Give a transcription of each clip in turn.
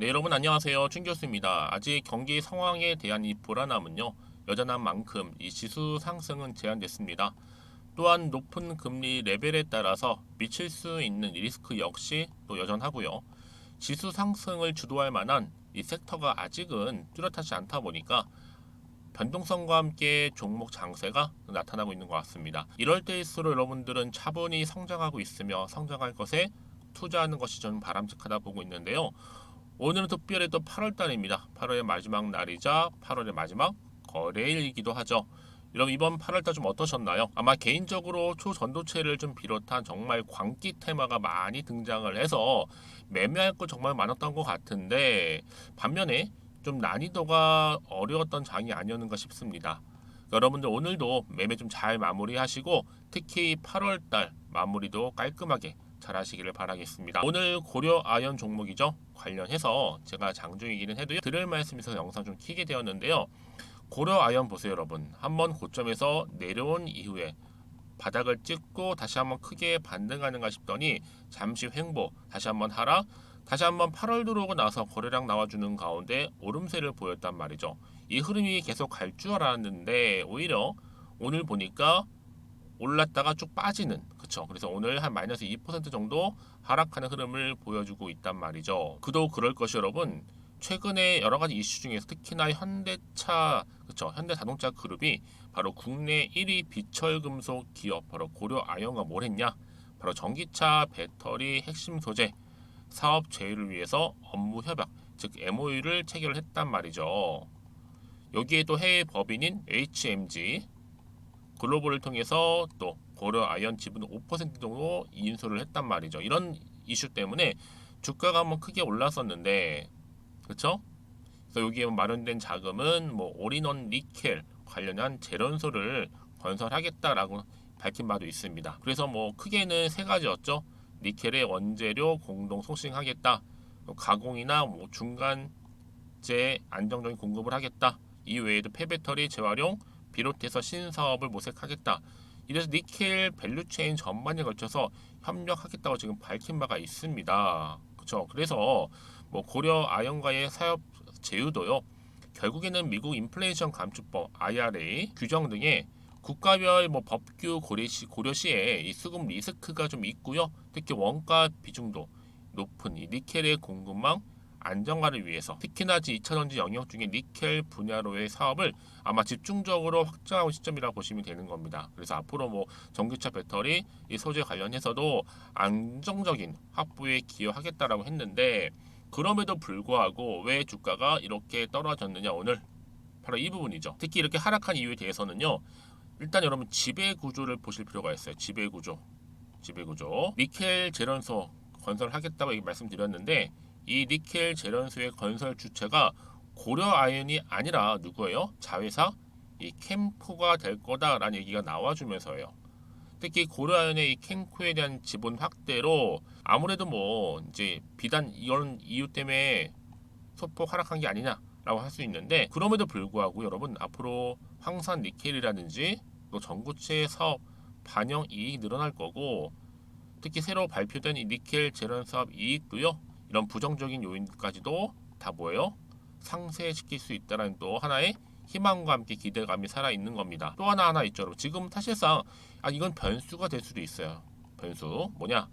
네, 여러분 안녕하세요. 춘 교수입니다. 아직 경기 상황에 대한 이 불안함은요, 여전한 만큼 이 지수 상승은 제한됐습니다. 또한 높은 금리 레벨에 따라서 미칠 수 있는 리스크 역시 또 여전하고요. 지수 상승을 주도할 만한 이 섹터가 아직은 뚜렷하지 않다 보니까 변동성과 함께 종목 장세가 나타나고 있는 것 같습니다. 이럴 때일수록 여러분들은 차분히 성장하고 있으며 성장할 것에 투자하는 것이 저는 바람직하다 보고 있는데요. 오늘은 특별히 또 8월 달입니다. 8월의 마지막 날이자 8월의 마지막 거래일이기도 하죠. 여러분 이번 8월 달 좀 어떠셨나요? 아마 개인적으로 초전도체를 좀 비롯한 정말 광기 테마가 많이 등장을 해서 매매할 거 정말 많았던 것 같은데 반면에 좀 난이도가 어려웠던 장이 아니었는가 싶습니다. 여러분들 오늘도 매매 좀 잘 마무리하시고 특히 8월 달 마무리도 깔끔하게 잘 하시기를 바라겠습니다. 오늘 고려 아연 종목이죠. 관련해서 제가 장중이기는 해도요. 드릴 말씀에서 영상 좀 키게 되었는데요. 고려 아연 보세요, 여러분. 한번 고점에서 내려온 이후에 바닥을 찍고 다시 한번 크게 반등하는가 싶더니 잠시 횡보, 다시 한번 하락, 다시 한번 8월 들어오고 나서 거래량 나와주는 가운데 오름세를 보였단 말이죠. 이 흐름이 계속 갈 줄 알았는데 오히려 오늘 보니까 올랐다가 쭉 빠지는, 그쵸? 그래서 오늘 한 마이너스 2% 정도 하락하는 흐름을 보여주고 있단 말이죠. 그도 그럴 것이 여러분, 최근에 여러 가지 이슈 중에서 특히나 현대차, 그쵸? 현대자동차 그룹이 바로 국내 1위 비철금속 기업 바로 고려 아연과 뭘 했냐? 바로 전기차 배터리 핵심 소재 사업 제휴를 위해서 업무 협약, 즉 MOU를 체결을 했단 말이죠. 여기에 또 해외 법인인 HMG 글로벌을 통해서 또 고려 아연 지분 5% 정도 인수를 했단 말이죠. 이런 이슈 때문에 주가가 한번 크게 올랐었는데, 그렇죠? 그래서 여기에 마련된 자금은 뭐 올인원 니켈 관련한 재련소를 건설하겠다라고 밝힌 바도 있습니다. 그래서 뭐 크게는 세 가지였죠. 니켈의 원재료 공동 소싱하겠다. 가공이나 뭐 중간재 안정적인 공급을 하겠다. 이외에도 폐배터리 재활용 비롯해서 신사업을 모색하겠다. 이래서 니켈 밸류체인 전반에 걸쳐서 협력하겠다고 지금 밝힌 바가 있습니다. 그렇죠. 그래서 뭐 고려 아연과의 사업 제휴도요. 결국에는 미국 인플레이션 감축법 IRA 규정 등의 국가별 뭐 법규 고려시에 이 수급 리스크가 좀 있고요. 특히 원가 비중도 높은 이 니켈의 공급망 안정화를 위해서 특히나 2차전지 영역 중에 니켈 분야로의 사업을 아마 집중적으로 확장하고 시점이라고 보시면 되는 겁니다. 그래서 앞으로 뭐 전기차 배터리 이 소재 관련해서도 안정적인 확보에 기여하겠다라고 했는데 그럼에도 불구하고 왜 주가가 이렇게 떨어졌느냐 오늘 바로 이 부분이죠. 특히 이렇게 하락한 이유에 대해서는요. 일단 여러분 지배 구조를 보실 필요가 있어요. 지배 구조. 니켈 재련소 건설하겠다고 말씀드렸는데 이 니켈 재련소의 건설 주체가 고려 아연이 아니라 누구예요? 자회사 이 캠코가 될 거다라는 얘기가 나와주면서요. 특히 고려 아연의 이 캠코에 대한 지분 확대로 아무래도 뭐 이제 비단 이런 이유 때문에 소폭 하락한 게 아니냐라고 할 수 있는데 그럼에도 불구하고 여러분 앞으로 황산 니켈이라든지 또 전구체 사업 반영 이익이 늘어날 거고 특히 새로 발표된 이 니켈 재련 사업 이익도요. 이런 부정적인 요인까지도 다 뭐예요? 상쇄시킬 수 있다는 또 하나의 희망과 함께 기대감이 살아있는 겁니다. 또 하나 있죠. 여러분. 지금 사실상 이건 변수가 될 수도 있어요. 변수 뭐냐?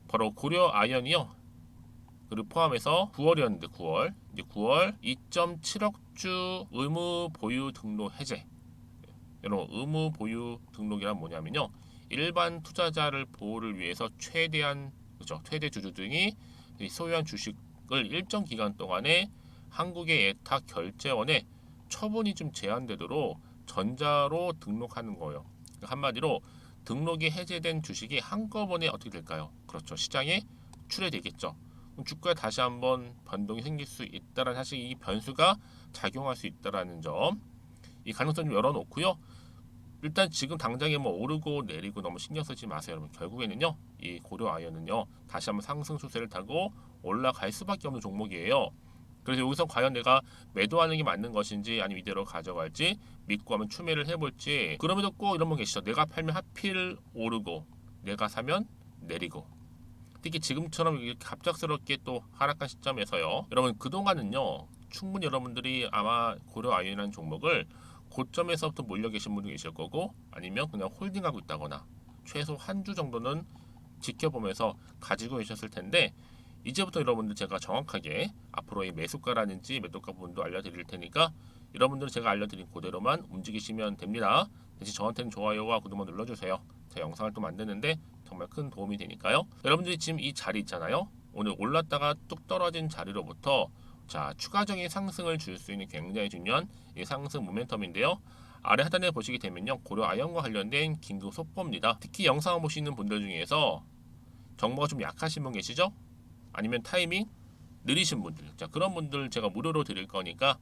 바로 고려 아연이요. 그리고 포함해서 9월이었는데 9월 이제 9월 2.7억 주 의무 보유 등록 해제. 여러분 의무 보유 등록이란 뭐냐면요. 일반 투자자를 보호를 위해서 최대한 그렇죠. 최대 주주 등이 소유한 주식을 일정 기간 동안에 한국의 예탁 결제원에 처분이 좀 제한되도록 전자로 등록하는 거예요. 한마디로 등록이 해제된 주식이 한꺼번에 어떻게 될까요? 그렇죠. 시장에 출회되겠죠. 그럼 주가에 다시 한번 변동이 생길 수 있다는 사실 이 변수가 작용할 수 있다는 점, 이 가능성 좀 열어놓고요. 일단 지금 당장에 뭐 오르고 내리고 너무 신경 쓰지 마세요, 여러분. 결국에는요, 이 고려 아연은요, 다시 한번 상승 추세를 타고 올라갈 수밖에 없는 종목이에요. 그래서 여기서 과연 내가 매도하는 게 맞는 것인지 아니면 이대로 가져갈지 믿고 하면 추매를 해볼지 그럼에도 꼭 이런 분 계시죠. 내가 팔면 하필 오르고 내가 사면 내리고 특히 지금처럼 이렇게 갑작스럽게 또 하락한 시점에서요. 여러분 그동안은요. 충분히 여러분들이 아마 고려 아이언이라는 종목을 고점에서부터 몰려 계신 분도 계실 거고 아니면 그냥 홀딩하고 있다거나 최소 한 주 정도는 지켜보면서 가지고 계셨을 텐데 이제부터 여러분들 제가 정확하게 앞으로의 매수가라든지 매도가 부분도 알려드릴 테니까 여러분들은 제가 알려드린 그대로만 움직이시면 됩니다. 대신 저한테는 좋아요와 구독만 눌러주세요. 제가 영상을 또 만드는데 정말 큰 도움이 되니까요. 여러분들이 지금 이 자리 있잖아요. 오늘 올랐다가 뚝 떨어진 자리로부터 자 추가적인 상승을 줄 수 있는 굉장히 중요한 이 상승 모멘텀인데요. 아래 하단에 보시게 되면요. 고려 아이언과 관련된 긴급 속보입니다. 특히 영상을 보시는 분들 중에서 정보가 좀 약하신 분 계시죠? 아니면 타이밍 느리신 분들, 자 그런 분들 제가 무료로 드릴 거니까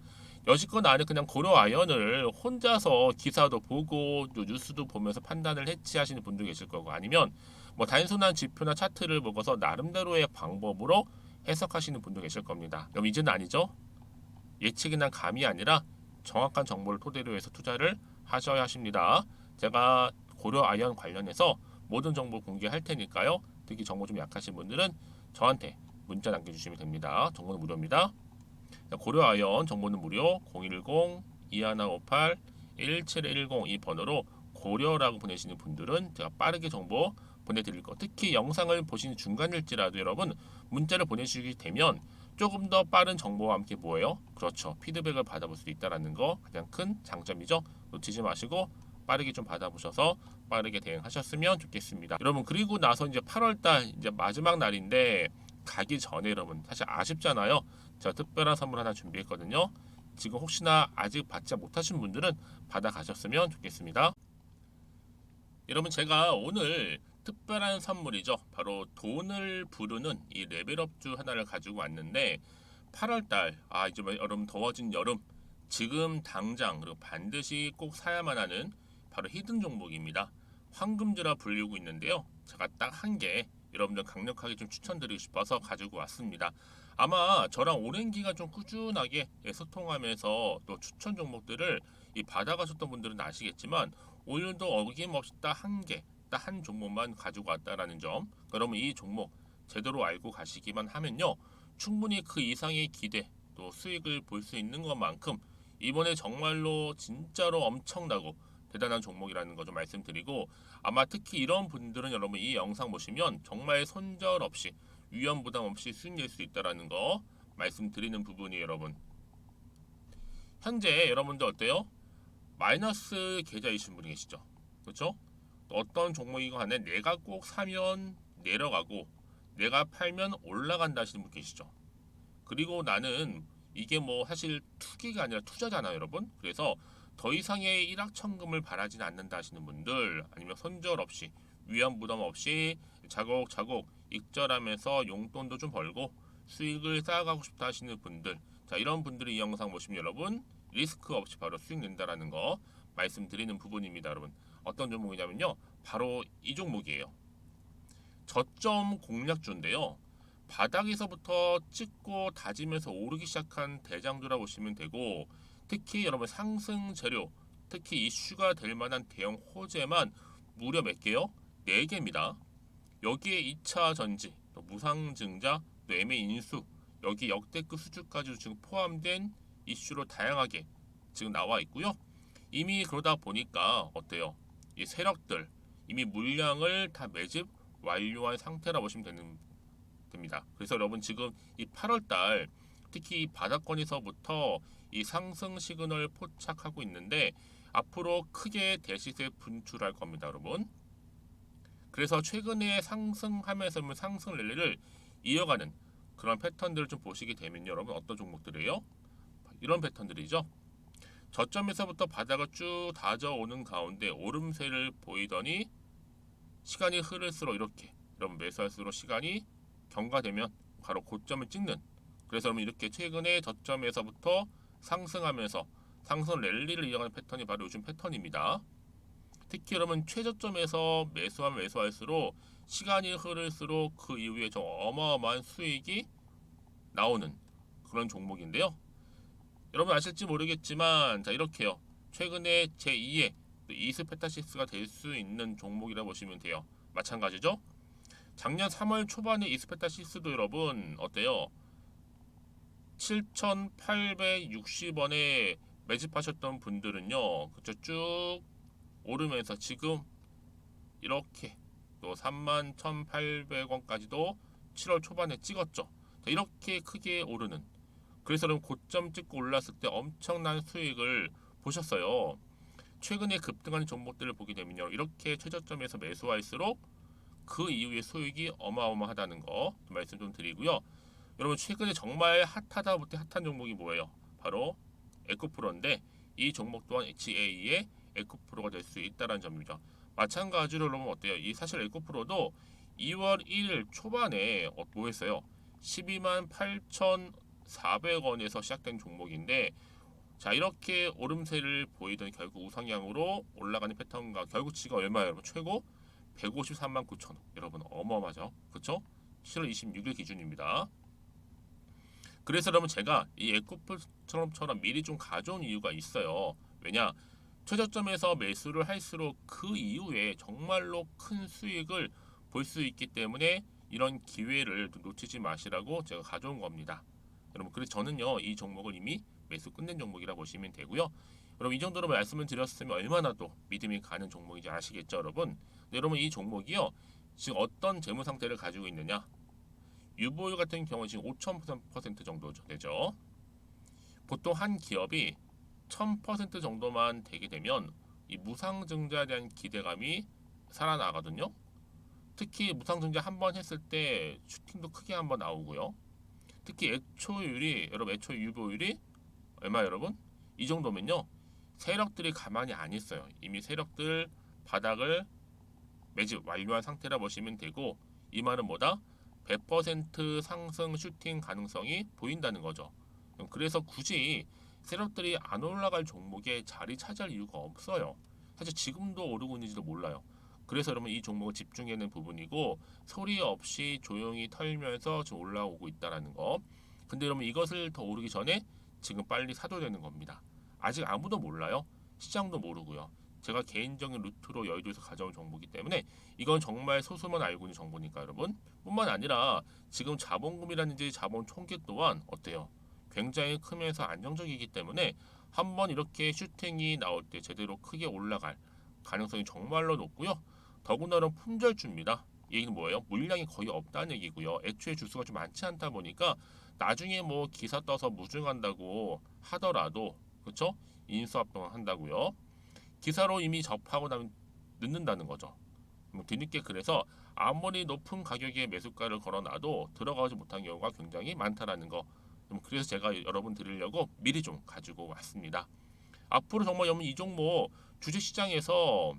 여지껏 나는 그냥 고려 아이언을 혼자서 기사도 보고 또 뉴스도 보면서 판단을 했지 하시는 분도 계실 거고 아니면 뭐 단순한 지표나 차트를 보고서 나름대로의 방법으로 해석하시는 분도 계실 겁니다. 그럼 이제는 아니죠? 예측이나 감이 아니라 정확한 정보를 토대로 해서 투자를 하셔야 하십니다. 제가 고려 아이언 관련해서 모든 정보 공개할 테니까요. 특히 정보 좀 약하신 분들은 저한테 문자 남겨주시면 됩니다. 정보는 무료입니다. 고려 아이언 정보는 무료 010-2158-1710 이 번호로 고려라고 보내시는 분들은 제가 빠르게 정보 보내드릴 거. 특히 영상을 보시는 중간일지라도 여러분 문자를 보내주시게 되면 조금 더 빠른 정보와 함께 뭐예요? 그렇죠. 피드백을 받아볼 수 있다는 거 가장 큰 장점이죠. 놓치지 마시고 빠르게 좀 받아보셔서 빠르게 대응하셨으면 좋겠습니다. 여러분 그리고 나서 이제 8월달 이제 마지막 날인데 가기 전에 여러분 사실 아쉽잖아요. 제가 특별한 선물 하나 준비했거든요. 지금 혹시나 아직 받지 못하신 분들은 받아 가셨으면 좋겠습니다. 여러분 제가 오늘 특별한 선물이죠. 바로 돈을 부르는 이 레벨업주 하나를 가지고 왔는데 8월달 이제 여러분 더워진 여름 지금 당장 그리고 반드시 꼭 사야만 하는 바로 히든 종목입니다. 황금주라 불리고 있는데요. 제가 딱 한 개 여러분들 강력하게 좀 추천드리고 싶어서 가지고 왔습니다. 아마 저랑 오랜 기간 좀 꾸준하게 소통하면서 또 추천 종목들을 받아가셨던 분들은 아시겠지만 오늘도 어김없이 딱 한 개, 딱 한 종목만 가지고 왔다라는 점. 그러면 이 종목 제대로 알고 가시기만 하면요. 충분히 그 이상의 기대 또 수익을 볼 수 있는 것만큼 이번에 정말로 진짜로 엄청나고 대단한 종목이라는 거 좀 말씀드리고 아마 특히 이런 분들은 여러분 이 영상 보시면 정말 손절없이 위험 부담 없이 수익 낼 수 있다라는 거 말씀드리는 부분이 여러분 현재 여러분들 어때요? 마이너스 계좌이신 분이 계시죠? 그렇죠? 어떤 종목이건 간에 내가 꼭 사면 내려가고 내가 팔면 올라간다 하시는 분 계시죠? 그리고 나는 이게 뭐 사실 투기가 아니라 투자잖아요, 여러분. 그래서 더 이상의 일확천금을 바라진 않는다 하시는 분들 아니면 손절 없이 위험 부담 없이 차곡차곡 익절하면서 용돈도 좀 벌고 수익을 쌓아가고 싶다 하시는 분들 자 이런 분들이 이 영상 보시면 여러분 리스크 없이 바로 수익 낸다라는 거 말씀드리는 부분입니다, 여러분. 어떤 종목이냐면요. 바로 이 종목이에요. 저점 공략주인데요. 바닥에서부터 찍고 다지면서 오르기 시작한 대장주라 보시면 되고 특히 여러분 상승 재료 특히 이슈가 될 만한 대형 호재만 무려 몇 개요? 4개입니다. 여기에 2차 전지, 또 무상증자, 또 매매 인수 여기 역대급 수주까지 지금 포함된 이슈로 다양하게 지금 나와 있고요. 이미 그러다 보니까 어때요? 이 세력들 이미 물량을 다 매집 완료한 상태라 보시면 됩니다. 그래서 여러분 지금 이 8월달 특히 이 바닥권에서부터 이 상승 시그널 포착하고 있는데 앞으로 크게 대시세 분출할 겁니다, 여러분. 그래서 최근에 상승하면서 상승 랠리를 이어가는 그런 패턴들을 좀 보시게 되면 여러분 어떤 종목들이에요? 이런 패턴들이죠. 저점에서부터 바닥을 쭉 다져오는 가운데 오름세를 보이더니 시간이 흐를수록 이렇게 여러분 매수할수록 시간이 경과되면 바로 고점을 찍는 그래서 여러분 이렇게 최근에 저점에서부터 상승하면서 상승 랠리를 이어가는 패턴이 바로 요즘 패턴입니다. 특히 여러분 최저점에서 매수하면 매수할수록 시간이 흐를수록 그 이후에 좀 어마어마한 수익이 나오는 그런 종목인데요. 여러분 아실지 모르겠지만 자 이렇게요. 최근에 제2의 이스페타시스가 될 수 있는 종목이라 보시면 돼요. 마찬가지죠. 작년 3월 초반에 이스페타시스도 여러분 어때요? 7,860원에 매집하셨던 분들은요, 그쵸, 쭉 오르면서 지금 이렇게 또 31,800원까지도 7월 초반에 찍었죠. 자, 이렇게 크게 오르는, 그래서 그럼 고점 찍고 올랐을 때 엄청난 수익을 보셨어요. 최근에 급등한 종목들을 보게 되면요, 이렇게 최저점에서 매수할수록 그 이후에 수익이 어마어마하다는 거 말씀 좀 드리고요. 여러분 최근에 정말 핫하다 못해 핫한 종목이 뭐예요? 바로 에코프로인데, 이 종목 또한 HA의 에코프로가 될 수 있다는 점이죠. 마찬가지로 여러분 어때요? 이 사실 에코프로도 2월 1일 초반에 뭐 했어요? 12만 8,400원에서 시작된 종목인데, 자 이렇게 오름세를 보이던 결국 우상향으로 올라가는 패턴과 결국 지가 얼마예요 여러분? 최고 153만 9천 원. 여러분 어마어마하죠, 그쵸? 7월 26일 기준입니다. 그래서 여러분 제가 이 에코프처럼 미리 좀 가져온 이유가 있어요. 왜냐, 최저점에서 매수를 할수록 그 이후에 정말로 큰 수익을 볼 수 있기 때문에 이런 기회를 놓치지 마시라고 제가 가져온 겁니다. 여러분 그래서 저는요 이 종목을 이미 매수 끝낸 종목이라 보시면 되고요. 여러분 이 정도로 말씀을 드렸으면 얼마나 또 믿음이 가는 종목인지 아시겠죠 여러분? 여러분 이 종목이요 지금 어떤 재무 상태를 가지고 있느냐, 유보율 같은 경우 지금 5,000% 정도 되죠. 보통 한 기업이 1,000% 정도만 되게 되면 이 무상증자에 대한 기대감이 살아나거든요. 특히 무상증자 한 번 했을 때 슈팅도 크게 한 번 나오고요. 특히 애초율이 여러분 애초 유보율이 얼마 여러분? 이 정도면요 세력들이 가만히 안 있어요. 이미 세력들 바닥을 매집 완료한 상태라 보시면 되고, 이 말은 뭐다? 100% 상승 슈팅 가능성이 보인다는 거죠. 그래서 굳이 세력들이 안 올라갈 종목에 자리 차지할 이유가 없어요. 사실 지금도 오르고 있는지도 몰라요. 그래서 여러분 이 종목을 집중해야 하는 부분이고, 소리 없이 조용히 털면서 지금 올라오고 있다는 거. 근데 여러분 이것을 더 오르기 전에 지금 빨리 사도 되는 겁니다. 아직 아무도 몰라요. 시장도 모르고요. 제가 개인적인 루트로 여의도에서 가져온 정보이기 때문에 이건 정말 소수만 알고 있는 정보니까 여러분, 뿐만 아니라 지금 자본금이라든지 자본 총계 또한 어때요? 굉장히 크면서 안정적이기 때문에 한번 이렇게 슈팅이 나올 때 제대로 크게 올라갈 가능성이 정말로 높고요. 더군다나 품절주입니다. 이 얘기는 뭐예요? 물량이 거의 없다는 얘기고요. 애초에 주수가 좀 많지 않다 보니까 나중에 뭐 기사 떠서 무증한다고 하더라도, 그렇죠? 인수합병을 한다고요. 기사로 이미 접하고 나면 늦는다는 거죠. 뒤늦게, 그래서 아무리 높은 가격에 매수가를 걸어놔도 들어가지 못한 경우가 굉장히 많다라는 거. 그래서 제가 여러분 드리려고 미리 좀 가지고 왔습니다. 앞으로 정말 여러분 이 종목 주식시장에서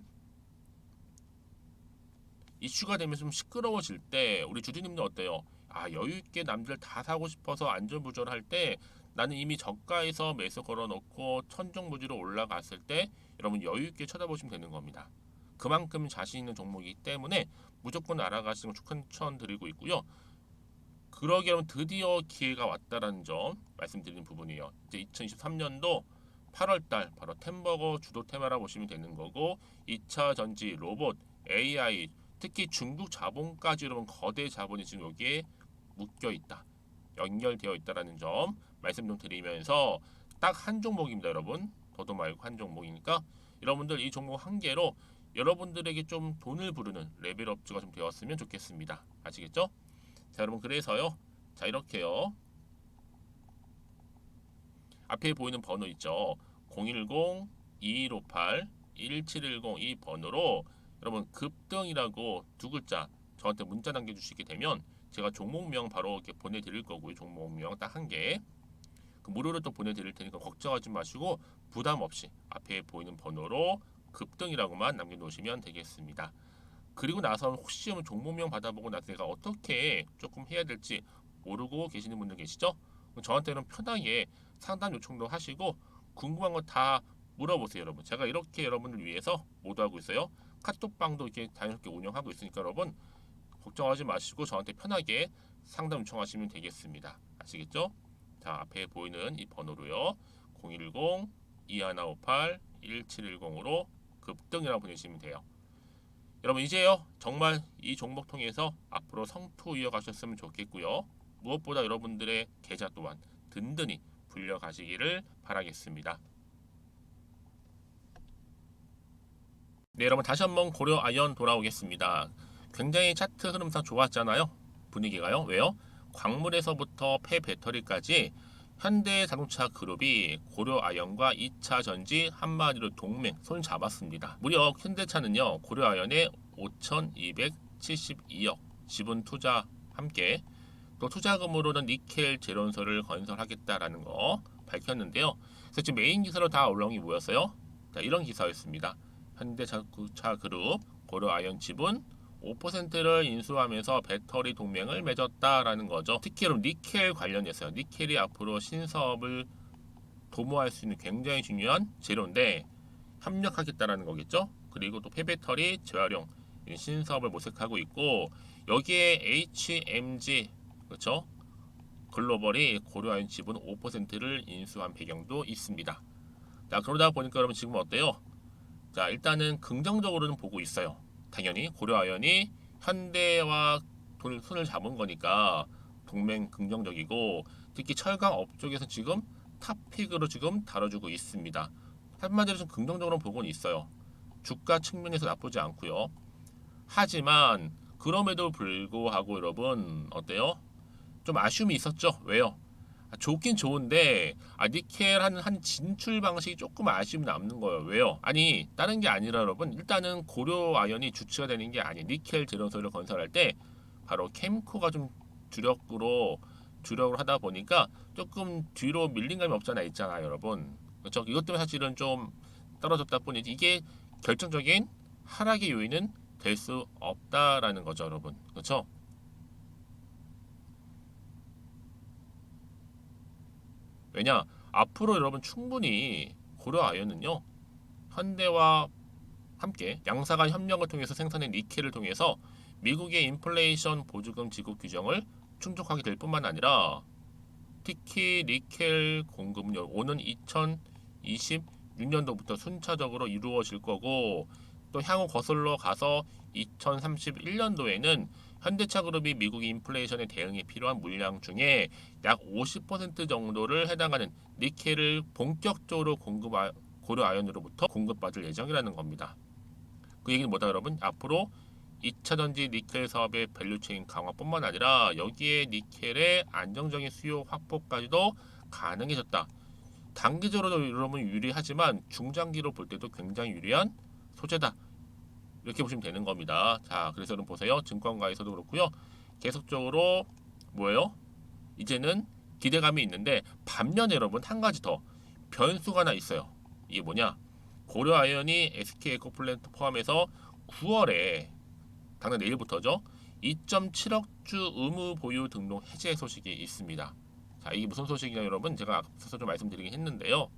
이슈가 되면 좀 시끄러워질 때 우리 주주님들 어때요? 아 여유 있게 남들 다 사고 싶어서 안절부절할 때 나는 이미 저가에서 매수 걸어놓고 천정부지로 올라갔을 때 여러분 여유 있게 쳐다보시면 되는 겁니다. 그만큼 자신 있는 종목이기 때문에 무조건 알아가시는 걸 추천드리고 있고요. 그러기 여러분 드디어 기회가 왔다라는 점 말씀드리는 부분이에요. 이제 2023년도 8월달 바로 템버거 주도 테마라 보시면 되는 거고, 2차 전지, 로봇, AI, 특히 중국 자본까지 여러분 거대 자본이 지금 여기에 묶여 있다, 연결되어 있다라는 점 말씀 좀 드리면서 딱 한 종목입니다 여러분. 더도 말고 한 종목이니까 여러분들 이 종목 한 개로 여러분들에게 좀 돈을 부르는 레벨업주가 좀 되었으면 좋겠습니다. 아시겠죠? 자 여러분 그래서요, 자 이렇게요 앞에 보이는 번호 있죠, 010-2158-1710 이 번호로 여러분 급등이라고 두 글자 저한테 문자 남겨주시게 되면 제가 종목명 바로 이렇게 보내드릴 거고요. 종목명 딱 한 개, 그 무료로 또 보내드릴 테니까 걱정하지 마시고 부담 없이 앞에 보이는 번호로 급등이라고만 남겨놓으시면 되겠습니다. 그리고 나서 혹시 종목명 받아보고 나서 내가 어떻게 조금 해야 될지 모르고 계시는 분들 계시죠? 저한테는 편하게 상담 요청도 하시고 궁금한 거 다 물어보세요 여러분. 제가 이렇게 여러분을 위해서 모두하고 있어요. 카톡방도 이렇게 자연스럽게 운영하고 있으니까 여러분 걱정하지 마시고 저한테 편하게 상담 요청하시면 되겠습니다. 아시겠죠? 자 앞에 보이는 이 번호로요, 010-2158-1710으로 급등이라고 보내시면 돼요. 여러분 이제요 정말 이 종목 통해서 앞으로 성투 이어가셨으면 좋겠고요. 무엇보다 여러분들의 계좌 또한 든든히 불려가시기를 바라겠습니다. 네, 여러분 다시 한번 고려 아이언 돌아오겠습니다. 굉장히 차트 흐름상 좋았잖아요. 분위기가요. 왜요? 광물에서부터 폐배터리까지 현대자동차 그룹이 고려 아이언과 2차 전지 한마디로 동맹 손 잡았습니다. 무려 현대차는요 고려 아이언에 5,272억 지분 투자 함께 또 투자금으로는 니켈 제론소를 건설하겠다라는 거 밝혔는데요. 그래서 지금 메인 기사로 다 올라온 게 뭐였어요? 자, 이런 기사였습니다. 현대자동차 그룹 고려 아이언 지분 5%를 인수하면서 배터리 동맹을 맺었다라는 거죠. 특히 여러분 니켈 관련해서요. 니켈이 앞으로 신사업을 도모할 수 있는 굉장히 중요한 재료인데 협력하겠다라는 거겠죠. 그리고 또 폐배터리 재활용 신사업을 모색하고 있고 여기에 HMG 그렇죠. 글로벌이 고려 아이언 지분 5%를 인수한 배경도 있습니다. 자, 그러다 보니까 여러분 지금 어때요? 자, 일단은 긍정적으로는 보고 있어요. 당연히 고려 아이언이 현대와 손을 잡은 거니까 동맹 긍정적이고 특히 철강 업쪽에서 지금 탑픽으로 지금 다뤄주고 있습니다. 한마디로 좀 긍정적으로 보고는 있어요. 주가 측면에서 나쁘지 않고요. 하지만 그럼에도 불구하고 여러분 어때요? 좀 아쉬움이 있었죠. 왜요? 좋긴 좋은데 니켈 한 진출 방식이 조금 아쉬움이 남는 거예요. 왜요? 아니 다른 게 아니라 여러분 일단은 고려 아이언이 주체가 되는 게 아니 니켈 제련소를 건설할 때 바로 캠코가 좀 주력으로 하다 보니까 조금 뒤로 밀린 감이 없잖아 있잖아요, 여러분. 그렇죠? 이것 때문에 사실은 좀 떨어졌다 뿐이지 이게 결정적인 하락의 요인은 될 수 없다라는 거죠, 여러분. 그렇죠? 왜냐? 앞으로 여러분 충분히 고려 아이언은요. 현대와 함께 양사간 협력을 통해서 생산된 니켈을 통해서 미국의 인플레이션 보조금 지급 규정을 충족하게 될 뿐만 아니라 특히 니켈 공급은 오는 2026년도부터 순차적으로 이루어질 거고 또 향후 거슬러 가서 2031년도에는 현대차 그룹이 미국 인플레이션에 대응에 필요한 물량 중에 약 50% 정도를 해당하는 니켈을 본격적으로 고려 아이언으로부터 공급받을 예정이라는 겁니다. 그 얘기는 뭐다 여러분? 앞으로 2차 전지 니켈 사업의 밸류체인 강화뿐만 아니라 여기에 니켈의 안정적인 수요 확보까지도 가능해졌다. 단기적으로도 여러분 유리하지만 중장기로 볼 때도 굉장히 유리한 소재다. 이렇게 보시면 되는 겁니다. 자, 그래서 여러분 보세요. 증권가에서도 그렇고요. 계속적으로 뭐예요? 이제는 기대감이 있는데 반면에 여러분 한 가지 더 변수가 하나 있어요. 이게 뭐냐? 고려 아이언이 SK 에코플랜트 포함해서 9월에 당장 내일부터죠. 2.7억 주 의무 보유 등록 해제 소식이 있습니다. 자, 이게 무슨 소식이냐 여러분? 제가 앞서서 좀 말씀드리긴 했는데요.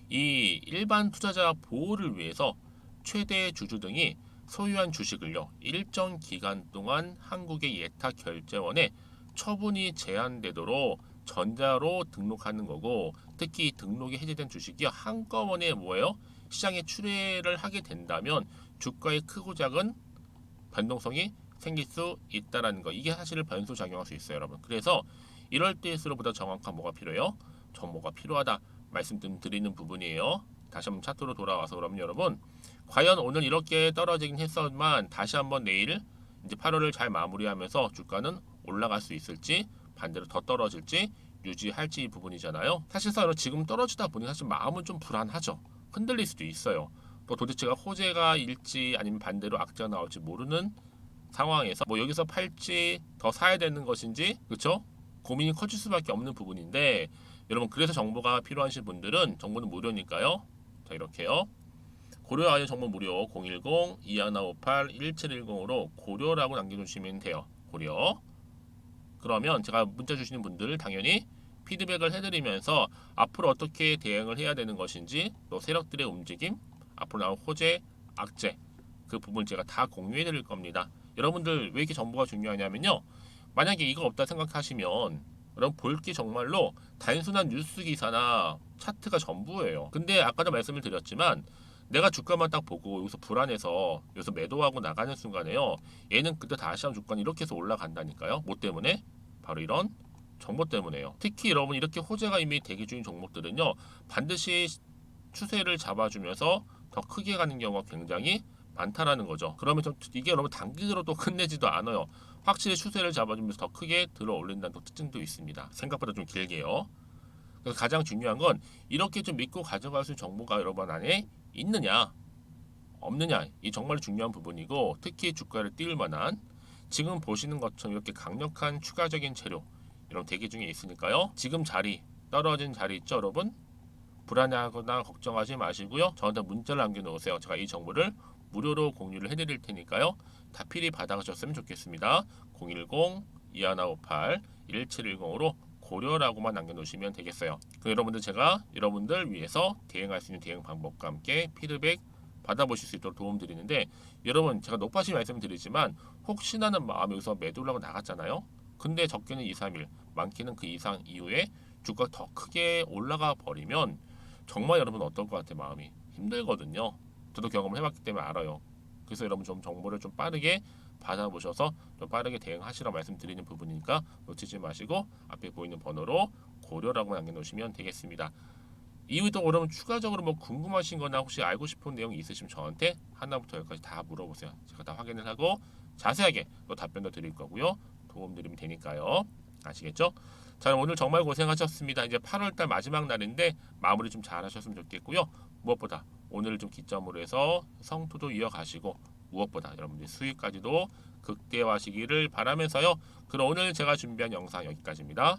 이 일반 투자자 보호를 위해서 최대 주주 등이 소유한 주식을요. 일정 기간 동안 한국의 예탁 결제원에 처분이 제한되도록 전자로 등록하는 거고 특히 등록이 해제된 주식이 한꺼번에 뭐예요? 시장에 출회를 하게 된다면 주가의 크고 작은 변동성이 생길 수 있다라는 거. 이게 사실 변수 작용할 수 있어요, 여러분. 그래서 이럴 때일수록보다 정확한 뭐가 필요해요? 정보가 필요하다 말씀드리는 부분이에요. 다시 한번 차트로 돌아와서 그러면 여러분 과연 오늘 이렇게 떨어지긴 했었지만 다시 한번 내일 이제 8월을 잘 마무리하면서 주가는 올라갈 수 있을지 반대로 더 떨어질지 유지할지 이 부분이잖아요. 사실상 지금 떨어지다 보니 사실 마음은 좀 불안하죠. 흔들릴 수도 있어요. 또 도대체가 호재가 일지 아니면 반대로 악재가 나올지 모르는 상황에서 뭐 여기서 팔지 더 사야 되는 것인지 그렇죠? 고민이 커질 수밖에 없는 부분인데 여러분 그래서 정보가 필요하신 분들은 정보는 무료니까요. 자 이렇게요. 고려 아이언 정보 무료 010-2158-1710으로 고려라고 남겨주시면 돼요. 고려. 그러면 제가 문자 주시는 분들 당연히 피드백을 해드리면서 앞으로 어떻게 대응을 해야 되는 것인지 또 세력들의 움직임 앞으로 나올 호재, 악재 그 부분 제가 다 공유해 드릴 겁니다. 여러분들 왜 이렇게 정보가 중요하냐면요. 만약에 이거 없다 생각하시면 여러분 볼 게 정말로 단순한 뉴스 기사나 차트가 전부예요. 근데 아까도 말씀을 드렸지만 내가 주가만 딱 보고 여기서 불안해서 여기서 매도하고 나가는 순간에요. 얘는 그때 다시 한번 주가는 이렇게 해서 올라간다니까요. 뭐 때문에? 바로 이런 정보 때문에요. 특히 여러분 이렇게 호재가 이미 대기 중인 종목들은요. 반드시 추세를 잡아주면서 더 크게 가는 경우가 굉장히 많다라는 거죠. 그러면 좀 이게 여러분 단기로 또 끝내지도 않아요. 확실히 추세를 잡아주면서 더 크게 들어 올린다는 또 특징도 있습니다. 생각보다 좀 길게요. 그래서 가장 중요한 건 이렇게 좀 믿고 가져갈 수 있는 정보가 여러분 안에 있느냐 없느냐, 이 정말 중요한 부분이고, 특히 주가를 띄울 만한 지금 보시는 것처럼 이렇게 강력한 추가적인 재료 이런 대기 중에 있으니까요. 지금 자리 떨어진 자리 있죠 여러분? 불안해하거나 걱정하지 마시고요. 저한테 문자를 남겨놓으세요. 제가 이 정보를 무료로 공유를 해드릴 테니까요. 다 필히 받아가셨으면 좋겠습니다. 010-2158-1710으로 고려라고만 남겨놓으시면 되겠어요. 그 여러분들 제가 여러분들 위해서 대응할 수 있는 대응 방법과 함께 피드백 받아보실 수 있도록 도움드리는데, 여러분 제가 높아시 말씀드리지만 혹시나는 마음에 여기서 매도를 하고 나갔잖아요. 근데 적게는 2, 3일, 많게는 그 이상 이후에 주가가 더 크게 올라가 버리면 정말 여러분 어떨 것 같아요? 마음이 힘들거든요. 저도 경험을 해봤기 때문에 알아요. 그래서 여러분 좀 정보를 좀 빠르게 받아보셔서 좀 빠르게 대응하시라고 말씀드리는 부분이니까 놓치지 마시고 앞에 보이는 번호로 고려라고 남겨놓으시면 되겠습니다. 이후에 또 여러분 추가적으로 뭐 궁금하신 거나 혹시 알고 싶은 내용이 있으시면 저한테 하나부터 열까지 다 물어보세요. 제가 다 확인을 하고 자세하게 또 답변도 드릴 거고요. 도움 드리면 되니까요. 아시겠죠? 자, 오늘 정말 고생하셨습니다. 이제 8월달 마지막 날인데 마무리 좀 잘하셨으면 좋겠고요. 무엇보다 오늘 좀 기점으로 해서 성토도 이어가시고, 무엇보다 여러분들 수익까지도 극대화하시기를 바라면서요. 그럼 오늘 제가 준비한 영상 여기까지입니다.